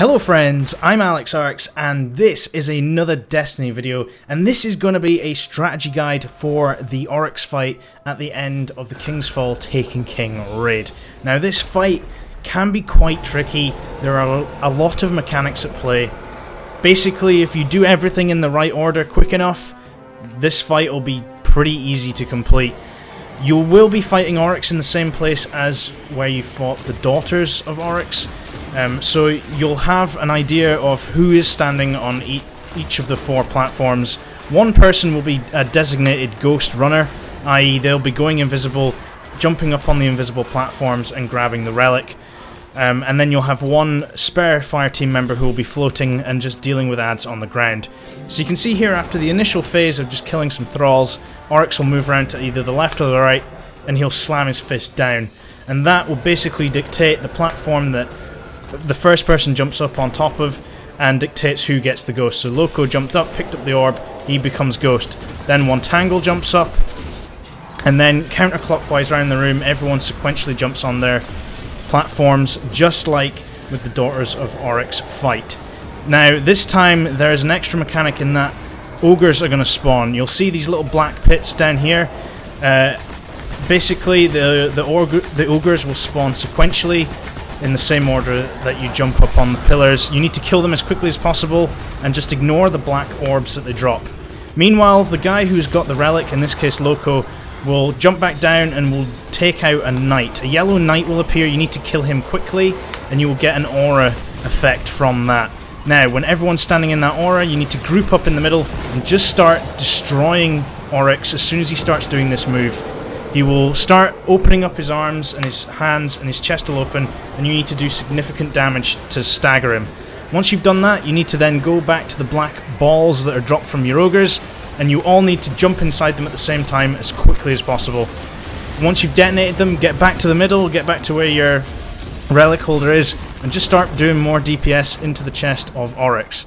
Hello friends, I'm AleXarcs and this is another Destiny video, and this is going to be a strategy guide for the Oryx fight at the end of the King's Fall Taken King raid. Now this fight can be quite tricky. There are a lot of mechanics at play. Basically, if you do everything in the right order quick enough, this fight will be pretty easy to complete. You will be fighting Oryx in the same place as where you fought the Daughters of Oryx. So you'll have an idea of who is standing on each of the 4 platforms. One person will be a designated ghost runner, i.e. they'll be going invisible, jumping up on the invisible platforms and grabbing the relic. And then you'll have one spare fireteam member who will be floating and just dealing with adds on the ground. So you can see here, after the initial phase of just killing some thralls, Oryx will move around to either the left or the right and he'll slam his fist down. And that will basically dictate the platform that the first person jumps up on top of and dictates who gets the ghost. So Loco jumped up, picked up the orb, he becomes ghost. Then one Tangle jumps up, and then counterclockwise around the room everyone sequentially jumps on their platforms, just like with the Daughters of Oryx fight. Now this time there is an extra mechanic in that ogres are going to spawn. You'll see these little black pits down here. Basically the ogres will spawn sequentially in the same order that you jump up on the pillars. You need to kill them as quickly as possible and just ignore the black orbs that they drop. Meanwhile, the guy who's got the relic, in this case Loco, will jump back down and will take out a knight. A yellow knight will appear, you need to kill him quickly and you will get an aura effect from that. Now, when everyone's standing in that aura, you need to group up in the middle and just start destroying Oryx as soon as he starts doing this move. He will start opening up his arms and his hands, and his chest will open, and you need to do significant damage to stagger him. Once you've done that, you need to then go back to the black balls that are dropped from your ogres, and you all need to jump inside them at the same time as quickly as possible. Once you've detonated them, get back to the middle, get back to where your relic holder is, and just start doing more DPS into the chest of Oryx.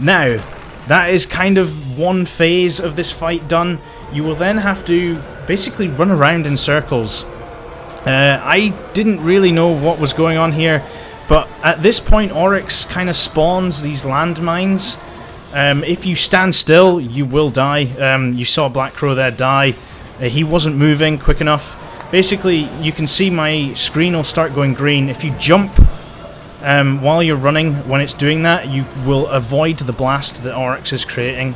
Now, that is kind of one phase of this fight done. You will then have to basically run around in circles. I didn't really know what was going on here, but at this point Oryx kind of spawns these landmines. If you stand still, you will die. You saw Black Crow there die. He wasn't moving quick enough. Basically, you can see my screen will start going green. If you jump while you're running, when it's doing that, you will avoid the blast that Oryx is creating.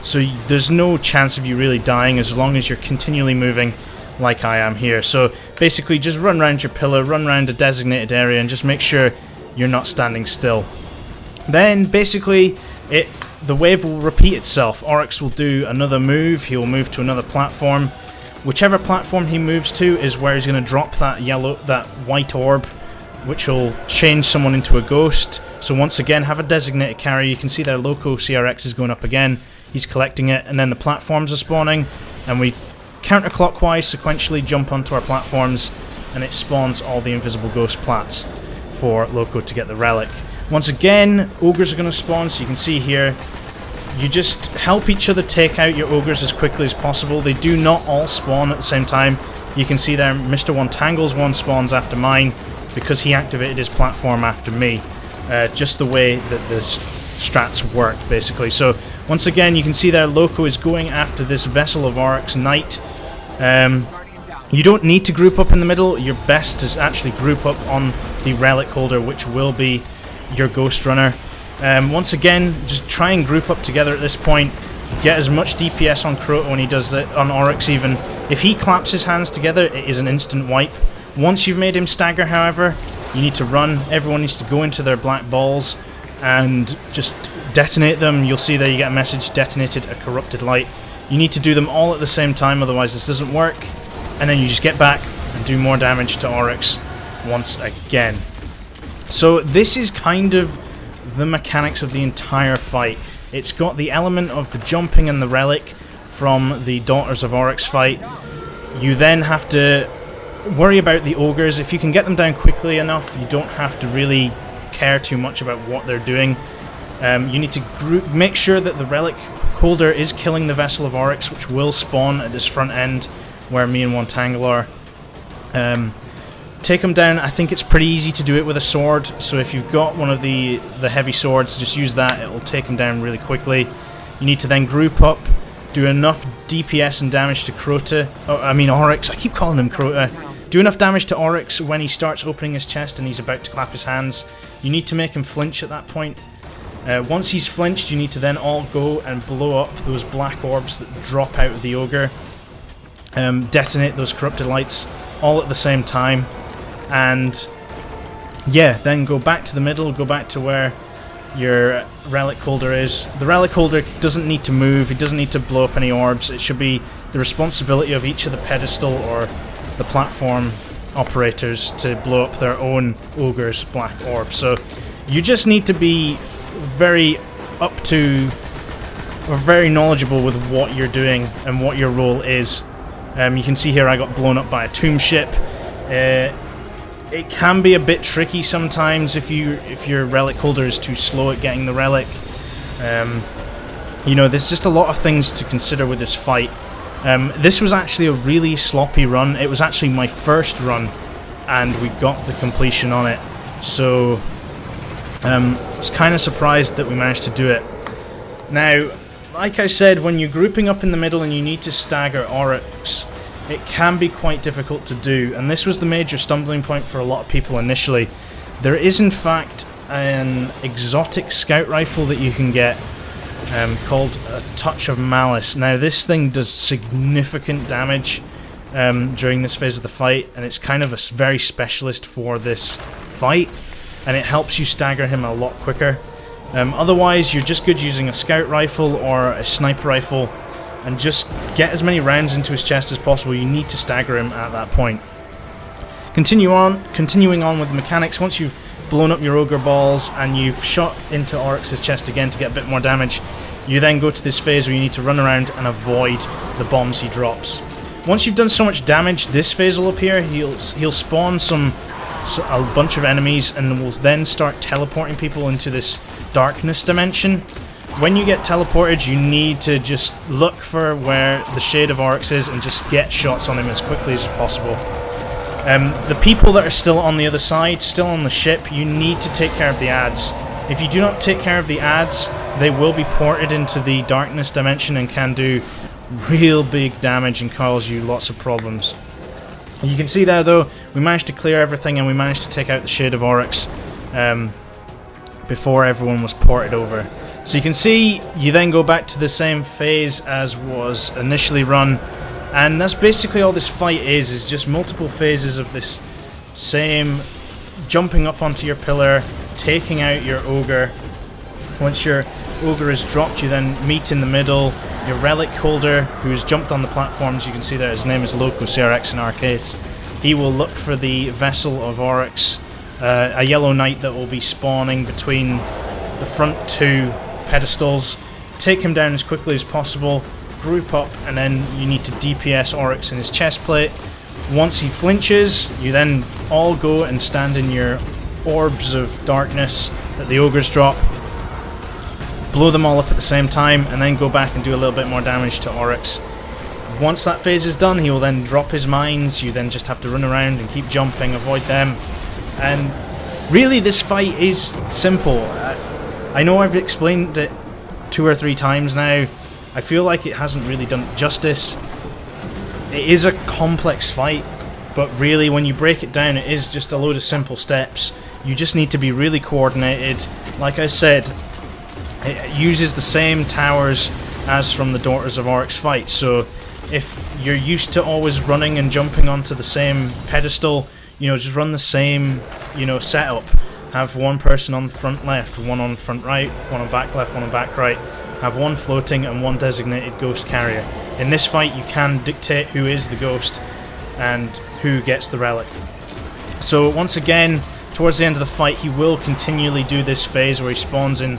So there's no chance of you really dying as long as you're continually moving like I am here. So basically just run around your pillar, run around a designated area and just make sure you're not standing still. Then basically the wave will repeat itself. Oryx will do another move, he will move to another platform. Whichever platform he moves to is where he's going to drop that white orb, which will change someone into a ghost. So once again, have a designated carry. You can see their Loco CRX is going up again. He's collecting it, and then the platforms are spawning, and we counterclockwise sequentially jump onto our platforms, and it spawns all the invisible ghost plats for Loco to get the relic. Once again, ogres are going to spawn, so you can see here, you just help each other take out your ogres as quickly as possible. They do not all spawn at the same time. You can see there, Mr. One Tangle's one spawns after mine, because he activated his platform after me. Just the way that the strats work, basically. So once again, you can see there Loco is going after this Vessel of Oryx Knight. You don't need to group up in the middle. Your best is actually group up on the relic holder, which will be your ghost runner. Once again, just try and group up together at this point. Get as much DPS on Croto when he does it, on Oryx even. If he claps his hands together, it is an instant wipe. Once you've made him stagger, however, you need to run. Everyone needs to go into their black balls and just detonate them. You'll see there you get a message, detonated a corrupted light. You need to do them all at the same time, otherwise this doesn't work. And then you just get back and do more damage to Oryx once again. So this is kind of the mechanics of the entire fight. It's got the element of the jumping and the relic from the Daughters of Oryx fight. You then have to worry about the ogres. If you can get them down quickly enough, you don't have to really care too much about what they're doing. You need to make sure that the relic holder is killing the Vessel of Oryx, which will spawn at this front end where me and One Tangle are. take them down. I think it's pretty easy to do it with a sword, so if you've got one of the heavy swords, just use that. It will take them down really quickly. You need to then group up, do enough DPS and damage to Crota. Oh, I mean Oryx. I keep calling him Crota. Do enough damage to Oryx when he starts opening his chest and he's about to clap his hands. You need to make him flinch at that point. Once he's flinched, you need to then all go and blow up those black orbs that drop out of the ogre. Detonate those corrupted lights all at the same time. And yeah, then go back to the middle, go back to where your relic holder is. The relic holder doesn't need to move, he doesn't need to blow up any orbs. It should be the responsibility of each of the pedestal or the platform operators to blow up their own ogre's black orb. So you just need to be very up to, or very knowledgeable with what you're doing and what your role is. You can see here I got blown up by a tomb ship. It can be a bit tricky sometimes if your relic holder is too slow at getting the relic. You know, there's just a lot of things to consider with this fight. This was actually a really sloppy run. It was actually my first run, and we got the completion on it. So I was kind of surprised that we managed to do it. Now, like I said, when you're grouping up in the middle and you need to stagger Oryx, it can be quite difficult to do, and this was the major stumbling point for a lot of people initially. There is in fact an exotic scout rifle that you can get called a Touch of Malice. Now this thing does significant damage during this phase of the fight, and it's kind of a very specialist for this fight, and it helps you stagger him a lot quicker. Otherwise you're just good using a scout rifle or a sniper rifle, and just get as many rounds into his chest as possible. You need to stagger him at that point. Continuing on with the mechanics, once you've blown up your ogre balls and you've shot into Oryx's chest again to get a bit more damage, you then go to this phase where you need to run around and avoid the bombs he drops. Once you've done so much damage, this phase will appear. He'll spawn a bunch of enemies and will then start teleporting people into this darkness dimension. When you get teleported, you need to just look for where the shade of Oryx is and just get shots on him as quickly as possible. The people that are still on the other side, still on the ship, you need to take care of the ads. If you do not take care of the ads, they will be ported into the darkness dimension and can do real big damage and cause you lots of problems. You can see there though, we managed to clear everything and we managed to take out the shade of Oryx before everyone was ported over. So you can see, you then go back to the same phase as was initially run, and that's basically all this fight is just multiple phases of this same jumping up onto your pillar, taking out your ogre. Once your ogre is dropped, you then meet in the middle your relic holder, who's jumped on the platforms. You can see there his name is Loco CRX in our case. He will look for the vessel of Oryx, a yellow knight that will be spawning between the front two pedestals. Take him down as quickly as possible, group up, and then you need to DPS Oryx in his chest plate. Once he flinches, you then all go and stand in your orbs of darkness that the ogres drop, blow them all up at the same time, and then go back and do a little bit more damage to Oryx. Once that phase is done, he will then drop his mines. You then just have to run around and keep jumping, avoid them. And really this fight is simple. I know I've explained it 2 or 3 times now. I feel like it hasn't really done justice. It is a complex fight, but really when you break it down, it is just a load of simple steps. You just need to be really coordinated. Like I said, it uses the same towers as from the Daughters of Oryx fight, so if you're used to always running and jumping onto the same pedestal, you know, just run the same, you know, setup. Have one person on the front left, one on front right, one on back left, one on back right. Have one floating and one designated ghost carrier. In this fight you can dictate who is the ghost and who gets the relic. So once again, towards the end of the fight, he will continually do this phase where he spawns in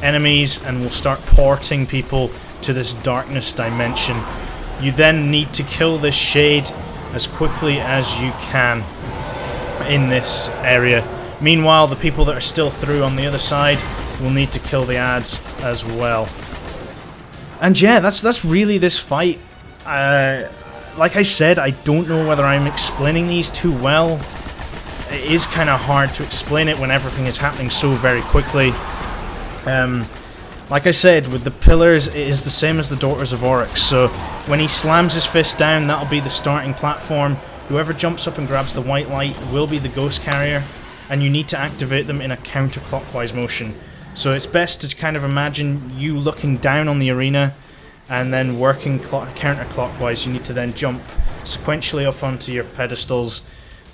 enemies and will start porting people to this darkness dimension. You then need to kill this shade as quickly as you can in this area. Meanwhile, the people that are still through on the other side will need to kill the ads as well. And yeah, that's really this fight. Like I said, I don't know whether I'm explaining these too well. it is kind of hard to explain it when everything is happening so very quickly. Like I said, with the pillars, it is the same as the Daughters of Oryx, so when he slams his fist down, that'll be the starting platform. Whoever jumps up and grabs the white light will be the ghost carrier, and you need to activate them in a counterclockwise motion. So it's best to kind of imagine you looking down on the arena and then working counterclockwise. You need to then jump sequentially up onto your pedestals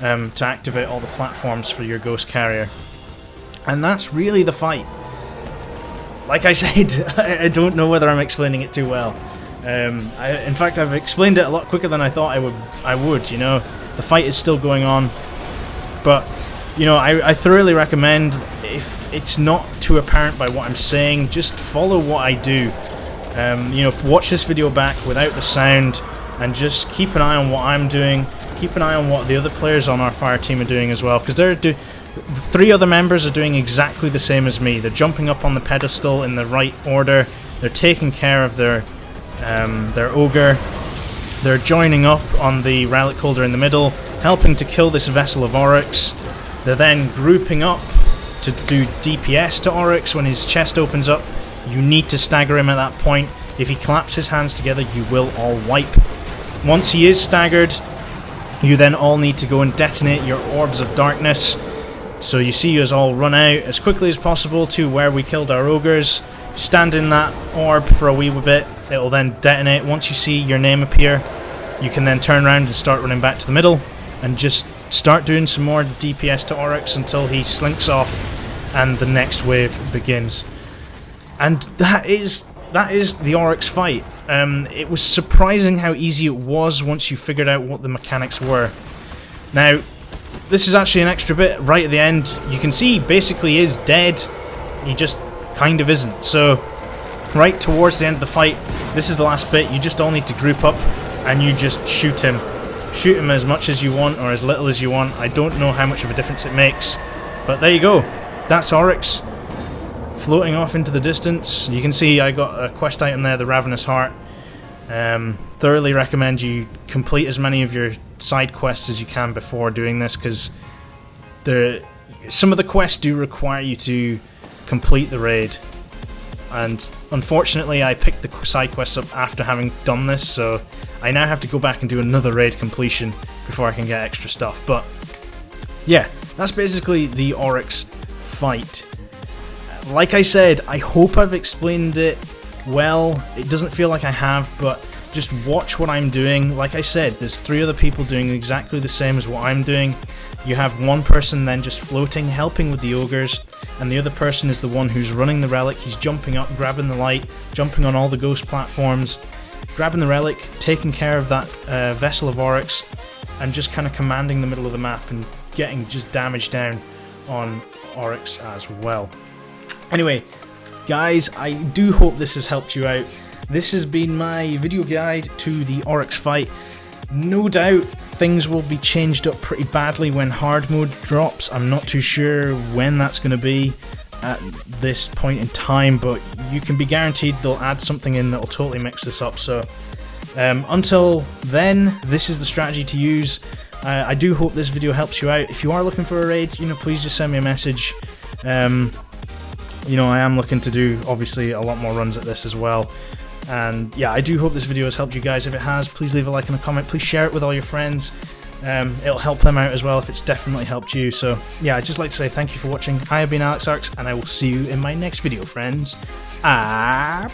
to activate all the platforms for your ghost carrier. And that's really the fight. Like I said, I don't know whether I'm explaining it too well. In fact, I've explained it a lot quicker than I thought I would, you know. The fight is still going on. But, you know, I thoroughly recommend, if it's not too apparent by what I'm saying, just follow what I do. You know, watch this video back without the sound, and just keep an eye on what I'm doing. Keep an eye on what the other players on our fire team are doing as well, because the 3 other members are doing exactly the same as me. They're jumping up on the pedestal in the right order. They're taking care of their ogre. They're joining up on the relic holder in the middle, helping to kill this vessel of Oryx. They're then grouping up to do DPS to Oryx when his chest opens up. You need to stagger him at that point. If he claps his hands together, you will all wipe. Once he is staggered, you then all need to go and detonate your orbs of darkness. So you see us all run out as quickly as possible to where we killed our ogres. Stand in that orb for a wee bit. It'll then detonate. Once you see your name appear, you can then turn around and start running back to the middle and just start doing some more DPS to Oryx until he slinks off and the next wave begins. And that is the Oryx fight. It was surprising how easy it was once you figured out what the mechanics were. Now, this is actually an extra bit right at the end. You can see basically he is dead. He just kind of isn't. So, right towards the end of the fight, this is the last bit. You just all need to group up and you just shoot him. Shoot him as much as you want or as little as you want. I don't know how much of a difference it makes. But there you go. That's Oryx floating off into the distance. You can see I got a quest item there, the Ravenous Heart. Thoroughly recommend you complete as many of your side quests as you can before doing this, because some of the quests do require you to complete the raid, and unfortunately I picked the side quests up after having done this, so I now have to go back and do another raid completion before I can get extra stuff. But yeah, that's basically the Oryx fight. Like I said, I hope I've explained it well. It doesn't feel like I have, but just watch what I'm doing. Like I said, there's 3 other people doing exactly the same as what I'm doing. You have one person then just floating, helping with the ogres, and the other person is the one who's running the relic. He's jumping up, grabbing the light, jumping on all the ghost platforms, grabbing the relic, taking care of that vessel of Oryx, and just kind of commanding the middle of the map and getting just damage down on Oryx as well. Anyway, guys, I do hope this has helped you out. This has been my video guide to the Oryx fight. No doubt things will be changed up pretty badly when hard mode drops. I'm not too sure when that's going to be at this point in time, but you can be guaranteed they'll add something in that'll totally mix this up. So until then, this is the strategy to use. I do hope this video helps you out. If you are looking for a raid, you know, please just send me a message. You know, I am looking to do, obviously, a lot more runs at this as well. And yeah, I do hope this video has helped you guys. If it has, please leave a like and a comment. Please share it with all your friends. It'll help them out as well if it's definitely helped you. So yeah, I'd just like to say thank you for watching. I have been AleXarcs, and I will see you in my next video, friends. Bye!